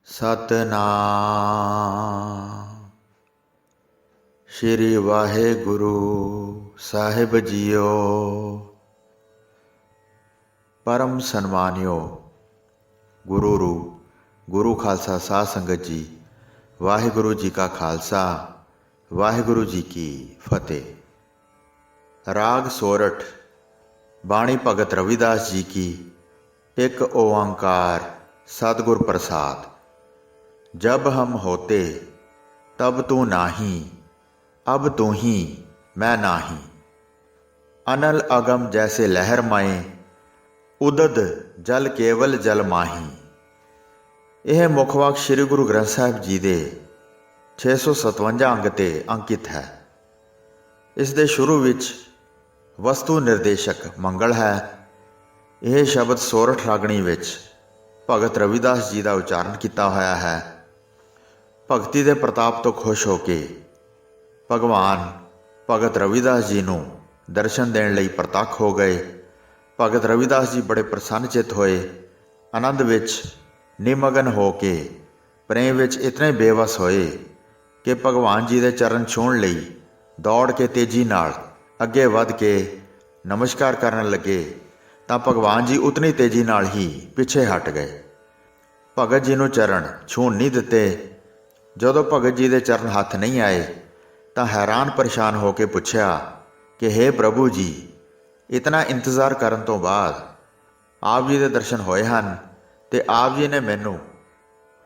ਸਤਨਾਮ ਸ਼੍ਰੀ ਵਾਹਿਗੁਰੂ ਸਾਹਿਬ JIO. ਪਰਮ ਸਨਮਾਨਿਓ ਗੁਰੂ ਰੂ ਗੁਰੂ ਖਾਲਸਾ ਸਾਧ ਸੰਗਤ ਜੀ, ਵਾਹਿਗੁਰੂ ਜੀ ਕਾ ਖਾਲਸਾ, ਵਾਹਿਗੁਰੂ ਜੀ ਕੀ ਫਤਿਹ। ਰਾਗ ਸੋਰਠ। ਬਾਣੀ ਭਗਤ ਰਵਿਦਾਸ ਜੀ ਕੀ। ਇੱਕ ਓंकार सदगुर प्रसाद। जब हम होते तब तू नाही, अब तू ही मैं नाही। अनल अगम जैसे लहर माए, उदद जल केवल जल माही। यह मुख वाक श्री गुरु ग्रंथ साहिब जी दे 657 अंग ते अंकित है। इस दे शुरू विच वस्तु निर्देशक मंगल है। यह शब्द सोरठ रागणी विच भगत रविदास जी का उच्चारण किया होया है। भगती के प्रताप तो खुश होके भगवान भगत रविदास जी नूं दर्शन देण लई प्रतख हो गए। भगत रविदास जी बड़े प्रसन्नचित होए, आनंद विच निमगन हो के प्रेम विच इतने बेवस होए कि भगवान जी के चरण छूहण लई दौड़ के तेजी नाल अगे वध के नमस्कार करन लगे ਤਾਂ ਭਗਵਾਨ ਜੀ ਉਤਨੀ ਤੇਜ਼ੀ ਨਾਲ ਹੀ ਪਿੱਛੇ ਹਟ ਗਏ। ਭਗਤ ਜੀ ਨੂੰ ਚਰਨ ਛੂਹਣ ਨਹੀਂ ਦਿੱਤੇ। ਜਦੋਂ ਭਗਤ ਜੀ ਦੇ ਚਰਨ ਹੱਥ ਨਹੀਂ ਆਏ ਤਾਂ ਹੈਰਾਨ ਪਰੇਸ਼ਾਨ ਹੋ ਕੇ ਪੁੱਛਿਆ ਕਿ ਹੇ ਪ੍ਰਭੂ ਜੀ, ਇਤਨਾ ਇੰਤਜ਼ਾਰ ਕਰਨ ਤੋਂ ਬਾਅਦ ਆਪ ਜੀ ਦੇ ਦਰਸ਼ਨ ਹੋਏ ਹਨ ਤੇ ਆਪ ਜੀ ਨੇ ਮੈਨੂੰ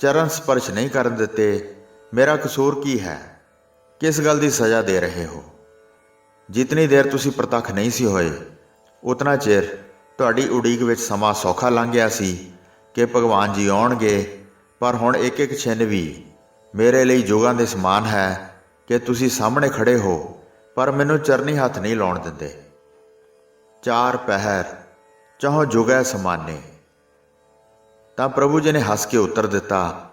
ਚਰਨ ਸਪਰਸ਼ ਨਹੀਂ ਕਰਨ ਦਿੱਤੇ। ਮੇਰਾ ਕਸੂਰ ਕੀ ਹੈ? ਕਿਸ ਗੱਲ ਦੀ ਸਜ਼ਾ ਦੇ ਰਹੇ ਹੋ? ਜਿਤਨੀ ਦੇਰ ਤੁਸੀਂ ਪ੍ਰਤੱਖ ਨਹੀਂ ਸੀ ਹੋਏ ਉਤਨਾ ਚਿਰ ਤੁਹਾਡੀ ਉਡੀਕ ਵਿੱਚ ਸਮਾਂ ਸੌਖਾ ਲੰਘ ਗਿਆ ਸੀ ਕਿ ਭਗਵਾਨ ਜੀ ਆਉਣਗੇ, ਪਰ ਹੁਣ ਇੱਕ ਇੱਕ ਛਿਨ ਵੀ ਮੇਰੇ ਲਈ ਜੁਗਾਂ ਦੇ ਸਮਾਨ ਹੈ ਕਿ ਤੁਸੀਂ ਸਾਹਮਣੇ ਖੜੇ ਹੋ ਪਰ ਮੈਨੂੰ ਚਰਨੀ ਹੱਥ ਨਹੀਂ ਲਾਉਣ ਦਿੰਦੇ। ਚਾਰ ਪਹਿਰ ਚਾਹੋ ਜੁਗੈ ਸਮਾਨੇ। ਤਾਂ ਪ੍ਰਭੂ ਜੀ ਨੇ ਹੱਸ ਕੇ ਉੱਤਰ ਦਿੱਤਾ,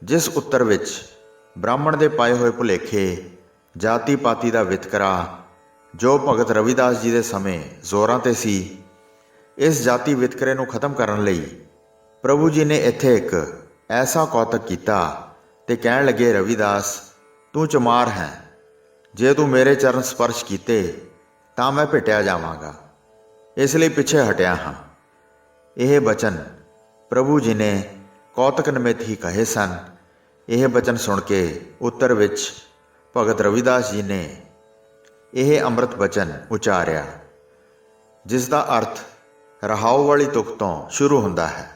ਜਿਸ ਉੱਤਰ ਵਿੱਚ ਬ੍ਰਾਹਮਣ ਦੇ ਪਾਏ ਹੋਏ ਭੁਲੇਖੇ, ਜਾਤੀ ਪਾਤੀ ਦਾ ਵਿਤਕਰਾ ਜੋ ਭਗਤ ਰਵਿਦਾਸ ਜੀ ਦੇ ਸਮੇਂ ਜ਼ੋਰਾਂ 'ਤੇ ਸੀ, ਇਸ ਜਾਤੀ ਵਿਤਕਰੇ ਨੂੰ ਖਤਮ ਕਰਨ ਲਈ ਪ੍ਰਭੂ ਜੀ ਨੇ ਇੱਥੇ ਇੱਕ ਐਸਾ ਕੌਤਕ ਕੀਤਾ ਤੇ ਕਹਿਣ ਲੱਗੇ, ਰਵਿਦਾਸ ਤੂੰ ਚਮਾਰ ਹੈ। ਜੇ ਤੂੰ ਮੇਰੇ ਚਰਨ ਸਪਰਸ਼ ਕੀਤੇ ਤਾਂ ਮੈਂ ਭਿੱਟਿਆ ਜਾਵਾਂਗਾ, ਇਸ ਲਈ ਪਿੱਛੇ ਹਟਿਆ ਹਾਂ। ਇਹ ਬਚਨ ਪ੍ਰਭੂ ਜੀ ਨੇ ਕੌਤਕ ਨਿਮਿਤ ਹੀ ਕਹੇ ਸਨ। ਇਹ ਬਚਨ ਸੁਣ ਕੇ ਉੱਤਰ ਵਿੱਚ ਭਗਤ ਰਵਿਦਾਸ ਜੀ ਨੇ ਇਹ ਅੰਮ੍ਰਿਤ ਬਚਨ ਉਚਾਰਿਆ, ਜਿਸ ਦਾ ਅਰਥ ਰਹਾਉ ਵਾਲੀ ਤੁਕ ਤੋਂ ਸ਼ੁਰੂ ਹੁੰਦਾ ਹੈ।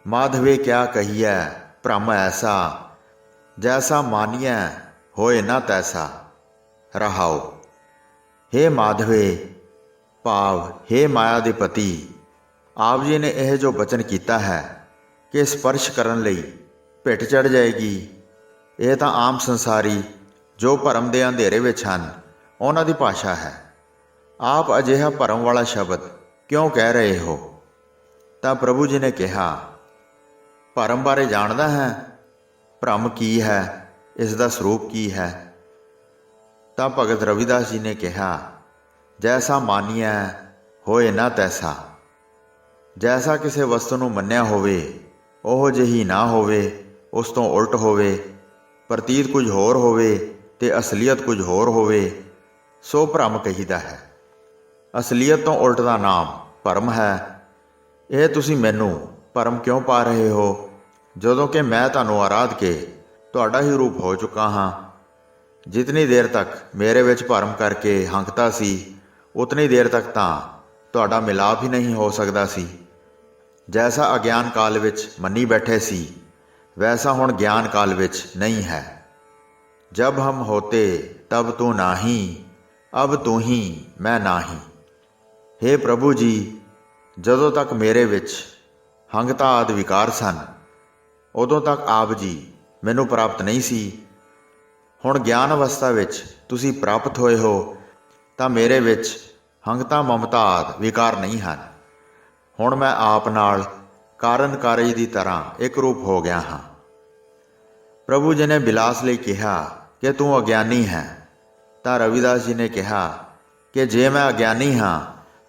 ਮਾਧਵੇ ਕਿਆ ਕਹੀਐ ਭ੍ਰਮ ਐਸਾ, ਜੈਸਾ ਮਾਨੀਐ ਹੋਏ ਨਾ ਤੈਸਾ। ਰਹਾਉ। ਹੇ ਮਾਧਵੇ ਭਾਵ ਹੇ ਮਾਇਆ ਦੇ ਪਤੀ, ਆਪ ਜੀ ਨੇ ਇਹ ਜੋ ਬਚਨ ਕੀਤਾ ਹੈ ਕਿ ਸਪਰਸ਼ ਕਰਨ ਲਈ ਭਿੱਟ ਚੜ੍ਹ ਜਾਏਗੀ, ਇਹ ਤਾਂ ਆਮ ਸੰਸਾਰੀ ਜੋ ਭਰਮ ਦੇ ਅੰਧੇਰੇ ਵਿੱਚ ਹਨ ਉਹਨਾਂ ਦੀ ਭਾਸ਼ਾ ਹੈ। ਆਪ ਅਜਿਹਾ ਭਰਮ ਵਾਲਾ ਸ਼ਬਦ ਕਿਉਂ ਕਹਿ ਰਹੇ ਹੋ? ਤਾਂ ਪ੍ਰਭੂ ਜੀ ਨੇ ਕਿਹਾ, ਭਰਮ ਬਾਰੇ ਜਾਣਦਾ ਹੈ? ਭਰਮ ਕੀ ਹੈ? ਇਸ ਦਾ ਸਰੂਪ ਕੀ ਹੈ? ਤਾਂ ਭਗਤ ਰਵਿਦਾਸ ਜੀ ਨੇ ਕਿਹਾ, ਜੈਸਾ ਮਾਨੀਐ ਹੋਏ ਨਾ ਤੈਸਾ। ਜੈਸਾ ਕਿਸੇ ਵਸਤੂ ਨੂੰ ਮੰਨਿਆ ਹੋਵੇ ਉਹ ਜਿਹੀ ਨਾ ਹੋਵੇ, ਉਸ ਤੋਂ ਉਲਟ ਹੋਵੇ, ਪ੍ਰਤੀਤ ਕੁਝ ਹੋਰ ਹੋਵੇ ਤੇ ਅਸਲੀਅਤ ਕੁਝ ਹੋਰ ਹੋਵੇ, ਸੋ ਭਰਮ ਕਹੀਦਾ ਹੈ। ਅਸਲੀਅਤ ਤੋਂ ਉਲਟ ਦਾ ਨਾਮ ਭਰਮ ਹੈ। ਇਹ ਤੁਸੀਂ ਮੈਨੂੰ ਭਰਮ ਕਿਉਂ ਪਾ ਰਹੇ ਹੋ, ਜਦੋਂ ਕਿ ਮੈਂ ਤੁਹਾਨੂੰ ਆਰਾਧ ਕੇ ਤੁਹਾਡਾ ਹੀ ਰੂਪ ਹੋ ਚੁੱਕਾ ਹਾਂ। ਜਿਤਨੀ ਦੇਰ ਤੱਕ ਮੇਰੇ ਵਿੱਚ ਭਰਮ ਕਰਕੇ ਹੰਕਤਾ ਸੀ, ਉਤਨੀ ਦੇਰ ਤੱਕ ਤਾਂ ਤੁਹਾਡਾ ਮਿਲਾਪ ਹੀ ਨਹੀਂ ਹੋ ਸਕਦਾ ਸੀ। ਜੈਸਾ ਅਗਿਆਨ ਕਾਲ ਵਿੱਚ ਮੰਨੀ ਬੈਠੇ ਸੀ, ਵੈਸਾ ਹੁਣ ਗਿਆਨ ਕਾਲ ਵਿੱਚ ਨਹੀਂ ਹੈ। ਜਬ ਹਮ ਹੋਤੇ ਤਬ ਤੂੰ ਨਾਹੀਂ, ਅਬ ਤੂੰ ਹੀ ਮੈਂ ਨਾਹੀਂ। ਹੇ ਪ੍ਰਭੂ ਜੀ, ਜਦੋਂ ਤੱਕ ਮੇਰੇ ਵਿੱਚ ਹੰਗਤਾ ਆਦਿ ਵਿਕਾਰ ਸਨ, ਉਦੋਂ ਤੱਕ ਆਪ ਜੀ ਮੈਨੂੰ ਪ੍ਰਾਪਤ ਨਹੀਂ ਸੀ। ਹੁਣ ਗਿਆਨ ਅਵਸਥਾ ਵਿੱਚ ਤੁਸੀਂ ਪ੍ਰਾਪਤ ਹੋਏ ਹੋ ਤਾਂ ਮੇਰੇ ਵਿੱਚ ਹੰਗਤਾ ਮਮਤਾ ਆਦਿ ਵਿਕਾਰ ਨਹੀਂ ਹਨ। ਹੁਣ ਮੈਂ ਆਪ ਨਾਲ ਕਾਰਨ ਕਾਰਜ ਦੀ ਤਰ੍ਹਾਂ ਇੱਕ ਰੂਪ ਹੋ ਗਿਆ ਹਾਂ। ਪ੍ਰਭੂ ਜੀ ਨੇ ਬਿਲਾਸ ਲਈ ਕਿਹਾ ਕਿ ਤੂੰ ਅਗਿਆਨੀ ਹੈ। ਤਾਂ ਰਵਿਦਾਸ ਜੀ ਨੇ ਕਿਹਾ ਕਿ ਜੇ ਮੈਂ ਅਗਿਆਨੀ ਹਾਂ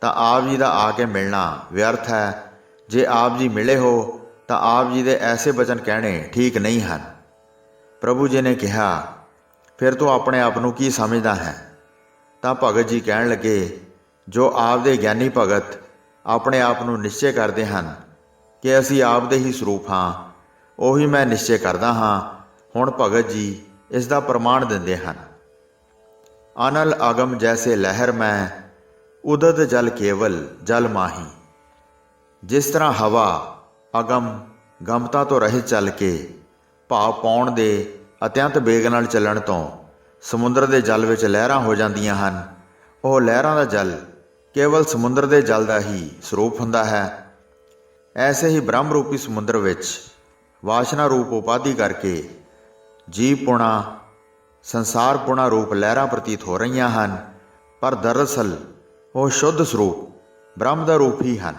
ਤਾਂ ਆਪ ਜੀ ਦਾ ਆ ਕੇ ਮਿਲਣਾ ਵਿਅਰਥ ਹੈ। ਜੇ ਆਪ ਜੀ ਮਿਲੇ ਹੋ ਤਾਂ ਆਪ ਜੀ ਦੇ ਐਸੇ ਬਚਨ ਕਹਿਣੇ ਠੀਕ ਨਹੀਂ ਹਨ। ਪ੍ਰਭੂ ਜੀ ਨੇ ਕਿਹਾ, ਫਿਰ ਤੂੰ ਆਪਣੇ ਆਪ ਨੂੰ ਕੀ ਸਮਝਦਾ ਹੈ? ਤਾਂ ਭਗਤ ਜੀ ਕਹਿਣ ਲੱਗੇ, ਜੋ ਆਪ ਦੇ ਗਿਆਨੀ ਭਗਤ ਆਪਣੇ ਆਪ ਨੂੰ ਨਿਸ਼ਚੈ ਕਰਦੇ ਹਨ ਕਿ ਅਸੀਂ ਆਪ ਦੇ ਹੀ ਸਰੂਪ ਹਾਂ, ਉਹੀ ਮੈਂ ਨਿਸ਼ਚੈ ਕਰਦਾ ਹਾਂ। ਹੁਣ ਭਗਤ ਜੀ ਇਸ ਦਾ ਪ੍ਰਮਾਣ ਦਿੰਦੇ ਹਨ। ਅਨਲ ਅਗਮ ਜੈਸੇ ਲਹਿਰ ਮੈਂ, ਉਦਤ ਜਲ ਕੇਵਲ ਜਲ ਮਾਹੀ। ਜਿਸ ਤਰ੍ਹਾਂ ਹਵਾ ਅਗਮ ਗਮਤਾ ਤੋਂ ਰਹਿਤ ਚੱਲ ਕੇ ਭਾਵ ਪਾਉਣ ਦੇ ਅਤਿਅੰਤ ਵੇਗ ਨਾਲ ਚੱਲਣ ਤੋਂ ਸਮੁੰਦਰ ਦੇ ਜਲ ਵਿੱਚ ਲਹਿਰਾਂ ਹੋ ਜਾਂਦੀਆਂ ਹਨ, ਉਹ ਲਹਿਰਾਂ ਦਾ ਜਲ ਕੇਵਲ ਸਮੁੰਦਰ ਦੇ ਜਲ ਦਾ ਹੀ ਸਰੂਪ ਹੁੰਦਾ ਹੈ। ਐਸੇ ਹੀ ਬ੍ਰਹਮ ਰੂਪੀ ਸਮੁੰਦਰ ਵਿੱਚ ਵਾਸ਼ਨਾ ਰੂਪ ਉਪਾਧੀ ਕਰਕੇ ਜੀਵ ਪੁਣਾ ਸੰਸਾਰ ਪੁਣਾ ਰੂਪ ਲਹਿਰਾਂ ਪ੍ਰਤੀਤ ਹੋ ਰਹੀਆਂ ਹਨ, ਪਰ ਦਰਅਸਲ ਉਹ ਸ਼ੁੱਧ ਸਰੂਪ ਬ੍ਰਹਮ ਦਾ ਰੂਪ ਹੀ ਹਨ।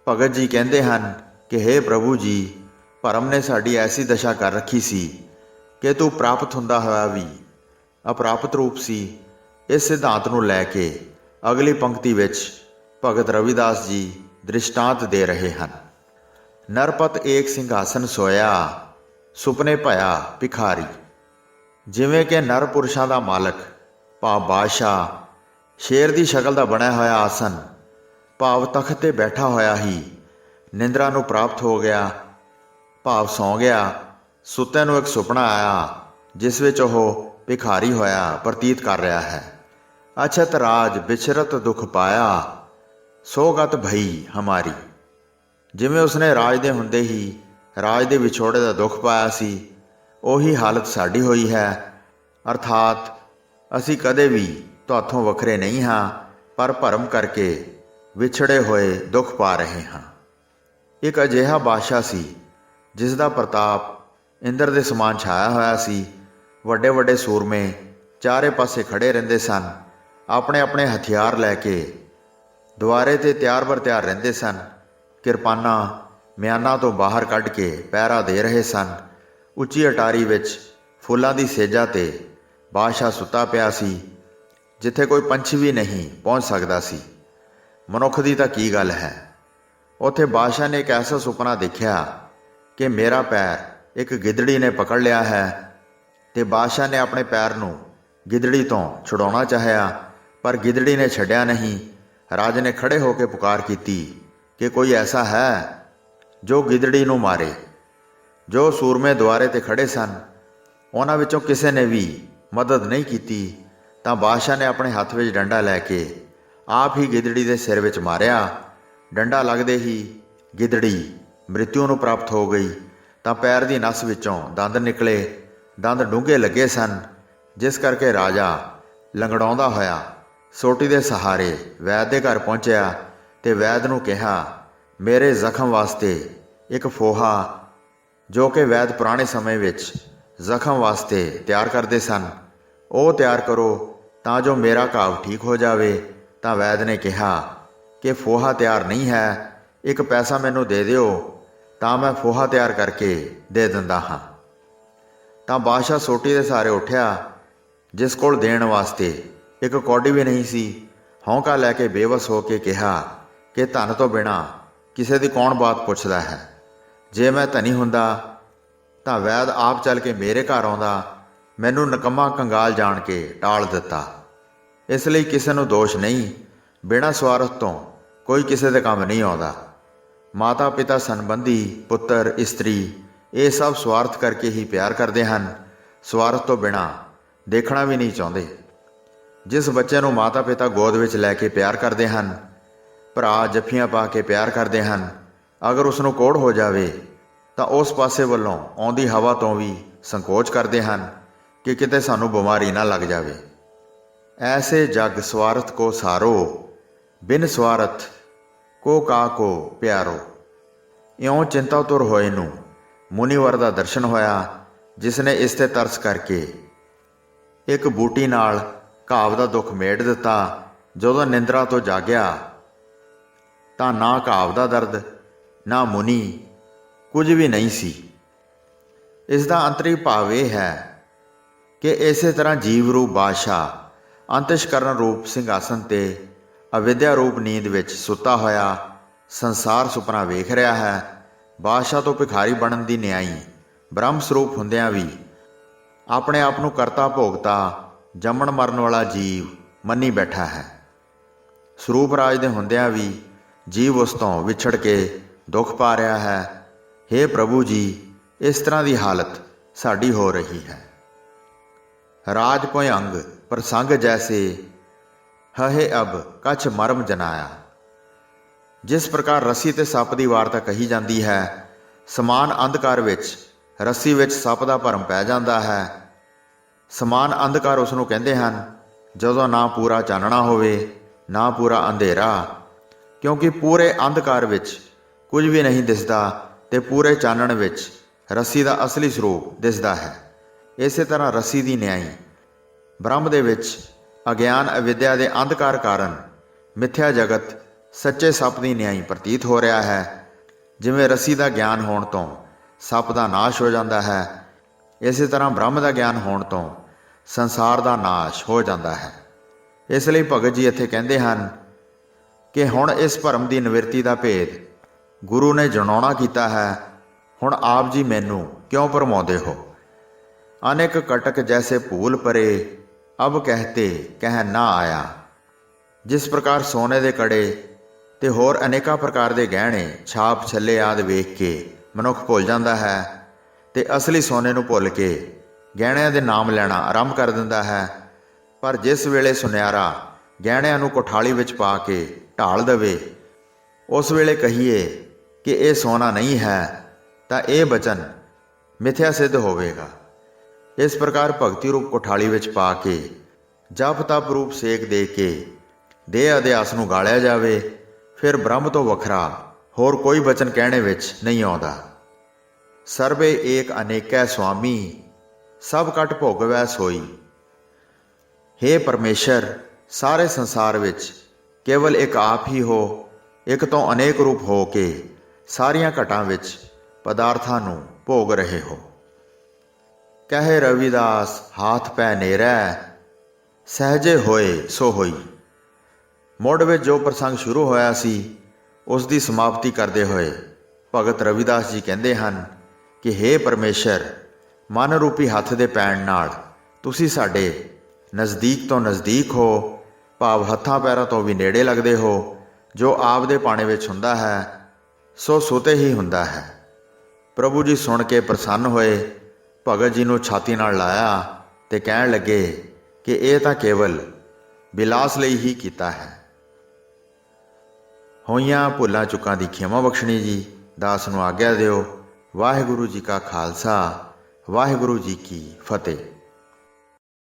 ਭਗਤ ਜੀ ਕਹਿੰਦੇ ਹਨ ਕਿ ਹੇ ਪ੍ਰਭੂ ਜੀ, ਭਰਮ ਨੇ ਸਾਡੀ ਐਸੀ ਦਸ਼ਾ ਕਰ ਰੱਖੀ ਸੀ ਕਿ ਤੂੰ ਪ੍ਰਾਪਤ ਹੁੰਦਾ ਹੋਇਆ ਵੀ ਅਪ੍ਰਾਪਤ ਰੂਪ ਸੀ। ਇਸ ਸਿਧਾਂਤ ਨੂੰ ਲੈ ਕੇ ਅਗਲੀ ਪੰਕਤੀ ਵਿੱਚ ਭਗਤ ਰਵਿਦਾਸ ਜੀ ਦ੍ਰਿਸ਼ਟਾਂਤ ਦੇ ਰਹੇ ਹਨ। ਨਰਪਤ ਏਕ ਸਿੰਘਾਸਨ ਸੋਇਆ, ਸੁਪਨੇ ਭਇਆ ਭਿਖਾਰੀ। ਜਿਵੇਂ ਕਿ ਨਰ ਪੁਰਸ਼ਾਂ ਦਾ ਮਾਲਕ ਭਾਵ ਬਾਦਸ਼ਾਹ ਸ਼ੇਰ ਦੀ ਸ਼ਕਲ ਦਾ ਬਣਿਆ ਹੋਇਆ ਆਸਨ ਭਾਵ ਤਖਤ 'ਤੇ ਬੈਠਾ ਹੋਇਆ ਹੀ ਨਿੰਦਰਾ ਨੂੰ ਪ੍ਰਾਪਤ ਹੋ ਗਿਆ ਭਾਵ ਸੌਂ ਗਿਆ। ਸੁੱਤੇ ਨੂੰ ਇੱਕ ਸੁਪਨਾ ਆਇਆ ਜਿਸ ਵਿੱਚ ਉਹ ਭਿਖਾਰੀ ਹੋਇਆ ਪ੍ਰਤੀਤ ਕਰ ਰਿਹਾ ਹੈ। ਅਛਤ ਰਾਜ ਵਿਚਰਤ ਦੁੱਖ ਪਾਇਆ, ਸੋਗਤ ਭਈ ਹਮਾਰੀ। ਜਿਵੇਂ ਉਸਨੇ ਰਾਜ ਦੇ ਹੁੰਦੇ ਹੀ ਰਾਜ ਦੇ ਵਿਛੋੜੇ ਦਾ ਦੁੱਖ ਪਾਇਆ ਸੀ, ਉਹੀ ਹਾਲਤ ਸਾਡੀ ਹੋਈ ਹੈ। ਅਰਥਾਤ ਅਸੀਂ ਕਦੇ ਵੀ ਤੁਹਾਥੋਂ ਵੱਖਰੇ ਨਹੀਂ ਹਾਂ, ਪਰ ਭਰਮ ਕਰਕੇ ਵਿਛੜੇ ਹੋਏ ਦੁੱਖ ਪਾ ਰਹੇ ਹਾਂ। ਇੱਕ ਅਜਿਹਾ ਬਾਦਸ਼ਾਹ ਸੀ ਜਿਸ ਦਾ ਪ੍ਰਤਾਪ ਇੰਦਰ ਦੇ ਸਮਾਨ ਛਾਇਆ ਹੋਇਆ ਸੀ। ਵੱਡੇ ਵੱਡੇ ਸੂਰਮੇ ਚਾਰੇ ਪਾਸੇ ਖੜੇ ਰਹਿੰਦੇ ਸਨ, ਆਪਣੇ ਆਪਣੇ ਹਥਿਆਰ ਲੈ ਕੇ ਦੁਆਰੇ 'ਤੇ ਤਿਆਰ ਬਰ ਤਿਆਰ ਰਹਿੰਦੇ ਸਨ। ਕਿਰਪਾਨਾਂ ਮਿਆਨਾਂ ਤੋਂ ਬਾਹਰ ਕੱਢ ਕੇ ਪਹਿਰਾ ਦੇ ਰਹੇ ਸਨ। ਉੱਚੀ ਅਟਾਰੀ ਵਿੱਚ ਫੁੱਲਾਂ ਦੀ ਸੇਜਾਂ 'ਤੇ ਬਾਦਸ਼ਾਹ ਸੁੱਤਾ ਪਿਆ ਸੀ, ਜਿੱਥੇ ਕੋਈ ਪੰਛੀ ਵੀ ਨਹੀਂ ਪਹੁੰਚ ਸਕਦਾ ਸੀ। ਮਨੁੱਖ ਦੀ ਤਾਂ ਕੀ ਗੱਲ ਹੈ। ਉੱਥੇ ਬਾਦਸ਼ਾਹ ਨੇ ਇੱਕ ਐਸਾ ਸੁਪਨਾ ਦੇਖਿਆ ਕਿ ਮੇਰਾ ਪੈਰ ਇੱਕ ਗਿੱਦੜੀ ਨੇ ਪਕੜ ਲਿਆ ਹੈ, ਤੇ ਬਾਦਸ਼ਾਹ ਨੇ ਆਪਣੇ ਪੈਰ ਨੂੰ ਗਿੱਦੜੀ ਤੋਂ ਛੁਡਾਉਣਾ ਚਾਹਿਆ, ਪਰ ਗਿੱਦੜੀ ਨੇ ਛੱਡਿਆ ਨਹੀਂ। ਰਾਜ ਨੇ ਖੜੇ ਹੋ ਕੇ ਪੁਕਾਰ ਕੀਤੀ ਕਿ ਕੋਈ ਐਸਾ ਹੈ ਜੋ ਗਿੱਦੜੀ ਨੂੰ ਮਾਰੇ। ਜੋ ਸੂਰਮੇ ਦੁਆਰੇ 'ਤੇ ਖੜੇ ਸਨ, ਉਹਨਾਂ ਵਿੱਚੋਂ ਕਿਸੇ ਨੇ ਵੀ ਮਦਦ ਨਹੀਂ ਕੀਤੀ। ਤਾਂ ਬਾਦਸ਼ਾਹ ਨੇ ਆਪਣੇ ਹੱਥ ਵਿੱਚ ਡੰਡਾ ਲੈ ਕੇ ਆਪ ਹੀ ਗਿੱਦੜੀ ਦੇ ਸਿਰ ਵਿੱਚ ਮਾਰਿਆ। ਡੰਡਾ ਲੱਗਦੇ ਹੀ ਗਿੱਦੜੀ ਮ੍ਰਿਤਿੂ ਨੂੰ ਪ੍ਰਾਪਤ ਹੋ ਗਈ। ਤਾਂ ਪੈਰ ਦੀ ਨਸ ਵਿੱਚੋਂ ਦੰਦ ਨਿਕਲੇ। ਦੰਦ ਡੂੰਘੇ ਲੱਗੇ ਸਨ, ਜਿਸ ਕਰਕੇ ਰਾਜਾ ਲੰਗੜਾਉਂਦਾ ਹੋਇਆ ਸੋਟੀ ਦੇ ਸਹਾਰੇ ਵੈਦ ਦੇ ਘਰ ਪਹੁੰਚਿਆ ਤੇ ਵੈਦ ਨੂੰ ਕਿਹਾ, ਮੇਰੇ ਜ਼ਖਮ ਵਾਸਤੇ ਇੱਕ ਫੋਹਾ, ਜੋ ਕਿ ਵੈਦ ਪੁਰਾਣੇ ਸਮੇਂ ਵਿੱਚ ਜ਼ਖਮ ਵਾਸਤੇ ਤਿਆਰ ਕਰਦੇ ਸਨ, ਉਹ ਤਿਆਰ ਕਰੋ ਤਾਂ ਜੋ ਮੇਰਾ ਘਾਵ ਠੀਕ ਹੋ ਜਾਵੇ। ਤਾਂ ਵੈਦ ਨੇ ਕਿਹਾ ਕਿ ਫੋਹਾ ਤਿਆਰ ਨਹੀਂ ਹੈ, ਇੱਕ ਪੈਸਾ ਮੈਨੂੰ ਦੇ ਦਿਓ ਤਾਂ ਮੈਂ ਫੋਹਾ ਤਿਆਰ ਕਰਕੇ ਦੇ ਦਿੰਦਾ ਹਾਂ। ਤਾਂ ਬਾਦਸ਼ਾਹ ਸੋਟੀ ਦੇ ਸਹਾਰੇ ਉੱਠਿਆ, ਜਿਸ ਕੋਲ ਦੇਣ ਵਾਸਤੇ ਇੱਕ ਕੌਡੀ ਵੀ ਨਹੀਂ ਸੀ। ਹੌਂਕਾ ਲੈ ਕੇ ਬੇਵਸ ਹੋ ਕੇ ਕਿਹਾ ਕਿ ਧਨ ਤੋਂ ਬਿਨਾਂ ਕਿਸੇ ਦੀ ਕੌਣ ਬਾਤ ਪੁੱਛਦਾ ਹੈ। ਜੇ ਮੈਂ ਧਨੀ ਹੁੰਦਾ ਤਾਂ ਵੈਦ ਆਪ ਚੱਲ ਕੇ ਮੇਰੇ ਘਰ ਆਉਂਦਾ, ਮੈਨੂੰ ਨਿਕੰਮਾ ਕੰਗਾਲ ਜਾਣ ਕੇ ਟਾਲ ਦਿੱਤਾ। ਇਸ ਲਈ ਕਿਸੇ ਨੂੰ ਦੋਸ਼ ਨਹੀਂ। ਬਿਨਾਂ ਸਵਾਰਥ ਤੋਂ ਕੋਈ ਕਿਸੇ ਦੇ ਕੰਮ ਨਹੀਂ ਆਉਂਦਾ। ਮਾਤਾ ਪਿਤਾ ਸੰਬੰਧੀ ਪੁੱਤਰ ਇਸਤਰੀ ਇਹ ਸਭ ਸਵਾਰਥ ਕਰਕੇ ਹੀ ਪਿਆਰ ਕਰਦੇ ਹਨ, ਸਵਾਰਥ ਤੋਂ ਬਿਨਾਂ ਦੇਖਣਾ ਵੀ ਨਹੀਂ ਚਾਹੁੰਦੇ। ਜਿਸ ਬੱਚੇ ਨੂੰ ਮਾਤਾ ਪਿਤਾ ਗੋਦ ਵਿੱਚ ਲੈ ਕੇ ਪਿਆਰ ਕਰਦੇ ਹਨ, ਭਰਾ ਜੱਫੀਆਂ ਪਾ ਕੇ ਪਿਆਰ ਕਰਦੇ ਹਨ, ਅਗਰ ਉਸ ਨੂੰ ਕੋਹੜ ਹੋ ਜਾਵੇ ਤਾਂ ਉਸ ਪਾਸੇ ਵੱਲੋਂ ਆਉਂਦੀ ਹਵਾ ਤੋਂ ਵੀ ਸੰਕੋਚ ਕਰਦੇ ਹਨ ਕਿ ਕਿਤੇ ਸਾਨੂੰ ਬਿਮਾਰੀ ਨਾ ਲੱਗ ਜਾਵੇ। ਐਸੇ ਜਗ ਸਵਾਰਥ ਕੋ ਸਾਰੋ, ਬਿਨ ਸਵਾਰਥ ਕੋ ਕਾ ਕੋ ਪਿਆਰੋ। ਇਉਂ ਚਿੰਤਾ ਤੁਰ ਹੋਏ ਨੂੰ ਮੁਨੀਵਰ ਦਾ ਦਰਸ਼ਨ ਹੋਇਆ, ਜਿਸ ਨੇ ਇਸ 'ਤੇ ਤਰਸ ਕਰਕੇ ਇੱਕ ਬੂਟੀ ਨਾਲ ਘਾਵ ਦਾ ਦੁੱਖ ਮੇਟ ਦਿੱਤਾ। ਜਦੋਂ ਨਿੰਦਰਾ ਤੋਂ ਜਾਗਿਆ ਤਾਂ ਨਾ ਘਾਵ ਦਾ ਦਰਦ ਨਾ ਮੁਨੀ ਕੁਝ ਵੀ ਨਹੀਂ ਸੀ। ਇਸ ਦਾ ਅੰਤਰੀ ਭਾਵ ਇਹ ਹੈ ਕਿ ਇਸੇ ਤਰ੍ਹਾਂ ਜੀਵ ਰੂਪ ਬਾਦਸ਼ਾਹ ਅੰਤਿਸ਼ਕਰਨ ਰੂਪ ਸਿੰਘਾਸਨ 'ਤੇ ਅਵਿਦਿਆ ਰੂਪ ਨੀਂਦ ਵਿੱਚ ਸੁੱਤਾ ਹੋਇਆ ਸੰਸਾਰ ਸੁਪਨਾ ਵੇਖ ਰਿਹਾ ਹੈ, ਬਾਦਸ਼ਾਹ ਤੋਂ ਭਿਖਾਰੀ ਬਣਨ ਦੀ ਨਿਆਈ ਬ੍ਰਹਮ ਸਰੂਪ ਹੁੰਦਿਆਂ ਵੀ ਆਪਣੇ ਆਪ ਨੂੰ ਕਰਤਾ ਭੋਗਤਾ ਜੰਮਣ ਮਰਨ ਵਾਲਾ ਜੀਵ ਮੰਨੀ ਬੈਠਾ ਹੈ। ਸਰੂਪ ਰਾਜ ਦੇ ਹੁੰਦਿਆਂ ਵੀ ਜੀਵ ਉਸ ਤੋਂ ਵਿਛੜ ਕੇ ਦੁੱਖ ਪਾ ਰਿਹਾ ਹੈ। ਹੇ ਪ੍ਰਭੂ ਜੀ, ਇਸ ਤਰ੍ਹਾਂ ਦੀ ਹਾਲਤ ਸਾਡੀ ਹੋ ਰਹੀ ਹੈ। ਰਾਜ ਭੁਯੰਗ ਪ੍ਰਸੰਗ ਜੈਸੇ ਹਹੇ ਅਬ ਕਛ ਮਰਮ ਜਨਾਇਆ। ਜਿਸ ਪ੍ਰਕਾਰ ਰੱਸੀ ਤੇ ਸੱਪ ਦੀ ਵਾਰਤਾ ਕਹੀ ਜਾਂਦੀ ਹੈ, ਸਮਾਨ ਅੰਧਕਾਰ ਵਿੱਚ ਰੱਸੀ ਵਿੱਚ ਸੱਪ ਦਾ ਭਰਮ ਪੈ ਜਾਂਦਾ ਹੈ। ਸਮਾਨ ਅੰਧਕਾਰ ਉਸ ਨੂੰ ਕਹਿੰਦੇ ਹਨ ਜਦੋਂ ਨਾ ਪੂਰਾ ਚਾਨਣਾ ਹੋਵੇ ਨਾ ਪੂਰਾ ਅੰਧੇਰਾ, ਕਿਉਂਕਿ ਪੂਰੇ ਅੰਧਕਾਰ ਵਿੱਚ ਕੁਝ ਵੀ ਨਹੀਂ ਦਿਸਦਾ ਤੇ ਪੂਰੇ ਚਾਨਣ ਵਿੱਚ ਰੱਸੀ ਦਾ ਅਸਲੀ ਸਰੂਪ ਦਿਸਦਾ ਹੈ। ਇਸੇ ਤਰ੍ਹਾਂ ਰੱਸੀ ਦੀ ਨਿਆਈ ਬ੍ਰਹਮ ਦੇ ਵਿੱਚ ਅਗਿਆਨ ਅਵਿਦਿਆ ਦੇ ਅੰਧਕਾਰ ਕਾਰਨ ਮਿਥਿਆ ਜਗਤ ਸੱਚੇ ਸੱਪ ਦੀ ਨਿਆਈ ਪ੍ਰਤੀਤ ਹੋ ਰਿਹਾ ਹੈ। ਜਿਵੇਂ ਰੱਸੀ ਦਾ ਗਿਆਨ ਹੋਣ ਤੋਂ ਸੱਪ ਦਾ ਨਾਸ਼ ਹੋ ਜਾਂਦਾ ਹੈ, ਇਸੇ ਤਰ੍ਹਾਂ ਬ੍ਰਹਮ ਦਾ ਗਿਆਨ ਹੋਣ ਤੋਂ ਸੰਸਾਰ ਦਾ ਨਾਸ਼ ਹੋ ਜਾਂਦਾ ਹੈ। ਇਸ ਲਈ ਭਗਤ ਜੀ ਇੱਥੇ ਕਹਿੰਦੇ ਹਨ ਕਿ ਹੁਣ ਇਸ ਭਰਮ ਦੀ ਨਿਵਰਤੀ ਦਾ ਭੇਦ ਗੁਰੂ ਨੇ ਜਣਾਉਣਾ ਕੀਤਾ ਹੈ। ਹੁਣ ਆਪ ਜੀ ਮੈਨੂੰ ਕਿਉਂ ਭਰਮਾਉਂਦੇ ਹੋ? ਅਨੇਕ ਕਟਕ ਜੈਸੇ ਭੂਲ ਪਰੇ ਅਬ ਕਹਤੇ ਕਹਿ ਨਾ ਆਇਆ। ਜਿਸ ਪ੍ਰਕਾਰ ਸੋਨੇ ਦੇ ਕੜੇ ਤੇ ਹੋਰ ਅਨੇਕਾਂ ਪ੍ਰਕਾਰ ਦੇ ਗਹਿਣੇ ਛਾਪ ਛੱਲੇ ਆਦਿ ਵੇਖ ਕੇ ਮਨੁੱਖ ਭੁੱਲ ਜਾਂਦਾ ਹੈ ਤੇ ਅਸਲੀ ਸੋਨੇ ਨੂੰ ਭੁੱਲ ਕੇ ਗਹਿਣਿਆਂ ਦੇ ਨਾਮ ਲੈਣਾ ਆਰੰਭ ਕਰ ਦਿੰਦਾ ਹੈ। ਪਰ ਜਿਸ ਵੇਲੇ ਸੁਨਿਆਰਾ ਗਹਿਣਿਆਂ ਨੂੰ ਕੋਠਾਲੀ ਵਿੱਚ ਪਾ ਕੇ ਢਾਲ ਦੇਵੇ, ਉਸ ਵੇਲੇ ਕਹੀਏ ਕਿ ਇਹ ਸੋਨਾ ਨਹੀਂ ਹੈ, ਤਾਂ ਇਹ ਬਚਨ ਮਿਥਿਆ ਸਿੱਧ ਹੋਵੇਗਾ। ਇਸ ਪ੍ਰਕਾਰ ਭਗਤੀ ਰੂਪ ਕੋਠਾਲੀ ਵਿੱਚ ਪਾ ਕੇ ਜਪ ਤਪ ਰੂਪ ਸੇਕ ਦੇ ਕੇ ਦੇਹ ਅਧਿਆਸ ਨੂੰ ਗਾਲਿਆ ਜਾਵੇ, ਫਿਰ ਬ੍ਰਹਮ ਤੋਂ ਵੱਖਰਾ ਹੋਰ ਕੋਈ ਬਚਨ ਕਹਿਣੇ ਵਿੱਚ ਨਹੀਂ ਆਉਂਦਾ। ਸਰਬੇ ਏਕ ਅਨੇਕੈ ਸੁਆਮੀ ਸਭ ਕਟ ਭੋਗਵੈ ਸੋਈ। ਹੇ ਪਰਮੇਸ਼ਰ, ਸਾਰੇ ਸੰਸਾਰ ਵਿੱਚ ਕੇਵਲ ਇੱਕ ਆਪ ਹੀ ਹੋ, ਇੱਕ ਤੋਂ ਅਨੇਕ ਰੂਪ ਹੋ ਕੇ ਸਾਰੀਆਂ ਘਟਾਂ ਵਿੱਚ ਪਦਾਰਥਾਂ ਨੂੰ ਭੋਗ ਰਹੇ ਹੋ। ਕਹੇ ਰਵਿਦਾਸ ਹਾਥ ਪੈ ਨੇਰੈ ਸਹਜੇ ਹੋਏ ਸੋ ਹੋਈ। ਮੁੱਢ ਵਿੱਚ ਜੋ ਪ੍ਰਸੰਗ ਸ਼ੁਰੂ ਹੋਇਆ ਸੀ, ਉਸ ਦੀ ਸਮਾਪਤੀ ਕਰਦੇ ਹੋਏ ਭਗਤ ਰਵਿਦਾਸ ਜੀ ਕਹਿੰਦੇ ਹਨ ਕਿ ਹੇ ਪਰਮੇਸ਼ਰ, ਮਨ ਰੂਪੀ ਹੱਥ ਦੇ ਪੈਣ ਨਾਲ ਤੁਸੀਂ ਸਾਡੇ ਨਜ਼ਦੀਕ ਤੋਂ ਨਜ਼ਦੀਕ ਹੋ, ਭਾਵ ਹੱਥਾਂ ਪੈਰਾਂ ਤੋਂ ਵੀ ਨੇੜੇ ਲੱਗਦੇ ਹੋ। ਜੋ ਆਪ ਦੇ ਪਾਣੇ ਵਿੱਚ ਹੁੰਦਾ ਹੈ ਸੋ ਸੁਤੇ ਹੀ ਹੁੰਦਾ ਹੈ। ਪ੍ਰਭੂ ਜੀ ਸੁਣ ਕੇ ਪ੍ਰਸੰਨ ਹੋਏ, ਭਗਤ ਜੀ ਨੂੰ ਛਾਤੀ ਨਾਲ ਲਾਇਆ ਤੇ ਕਹਿਣ ਲੱਗੇ ਕਿ ਇਹ ਤਾਂ ਕੇਵਲ ਬਿਲਾਸ ਲਈ ਹੀ ਕੀਤਾ ਹੈ। ਹੋਈਆਂ ਭੁੱਲਾਂ ਚੁੱਕਾਂ ਦੀ ਖਿਮਾ ਬਖਸ਼ਣੀ ਜੀ। ਦਾਸ ਨੂੰ ਆਗਿਆ ਦਿਓ। ਵਾਹਿਗੁਰੂ ਜੀ ਕਾ ਖਾਲਸਾ, ਵਾਹਿਗੁਰੂ ਜੀ ਕੀ ਫਤਿਹ।